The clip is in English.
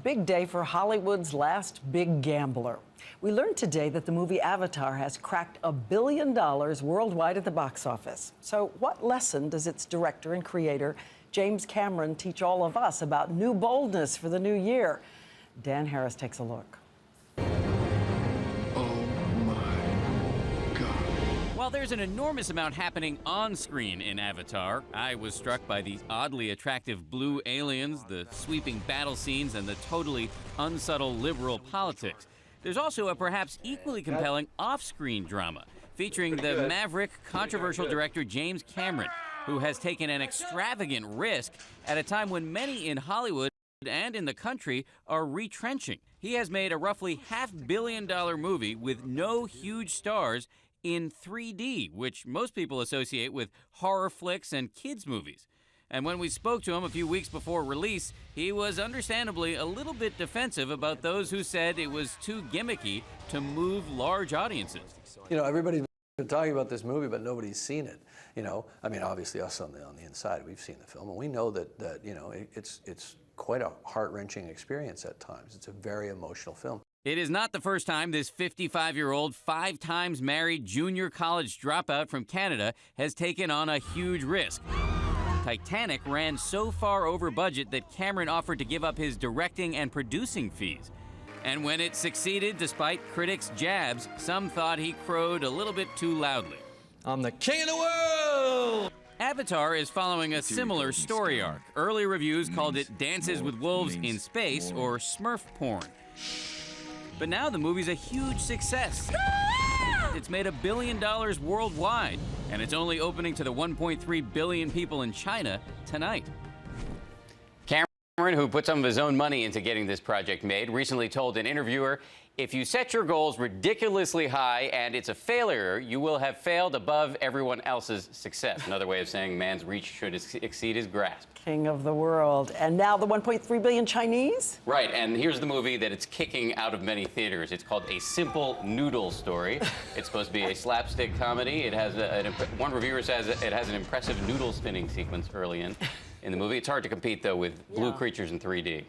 big day for Hollywood's last big gambler. We learned today that the movie Avatar has cracked $1 billion worldwide at the box office. So what lesson does its director and creator, James Cameron, teach all of us about new boldness for the new year? Dan Harris takes a look. While there's an enormous amount happening on screen in Avatar, I was struck by the oddly attractive blue aliens, the sweeping battle scenes, and the totally unsubtle liberal politics. There's also a perhaps equally compelling off-screen drama featuring the maverick, controversial director James Cameron, who has taken an extravagant risk at a time when many in Hollywood and in the country are retrenching. He has made a roughly $500 million movie with no huge stars in 3D, which most people associate with horror flicks and kids' movies. And when we spoke to him a few weeks before release, he was understandably a little bit defensive about those who said it was too gimmicky to move large audiences. You know, everybody's been talking about this movie, but nobody's seen it. You know, I mean, obviously us on the inside, we've seen the film, and we know that you know, it's quite a heart-wrenching experience at times. It's a very emotional film. It is not the first time this 55-year-old, 5 times married junior college dropout from Canada has taken on a huge risk. Titanic ran so far over budget that Cameron offered to give up his directing and producing fees. And when it succeeded, despite critics' jabs, some thought he crowed a little bit too loudly. I'm the king of the world! Avatar is following a similar story arc. Early reviews called it Dances with Wolves in Space or Smurf porn. But now the movie's a huge success. It's made $1 billion worldwide, and it's only opening to the 1.3 billion people in China tonight. Cameron, who put some of his own money into getting this project made, recently told an interviewer, "If you set your goals ridiculously high and it's a failure, you will have failed above everyone else's success." Another way of saying man's reach should exceed his grasp. King of the world. And now the 1.3 billion Chinese? Right, and here's the movie that it's kicking out of many theaters. It's called A Simple Noodle Story. It's supposed to be a slapstick comedy. It has one reviewer says it has an impressive noodle spinning sequence early in the movie. It's hard to compete, though, with blue creatures in 3D.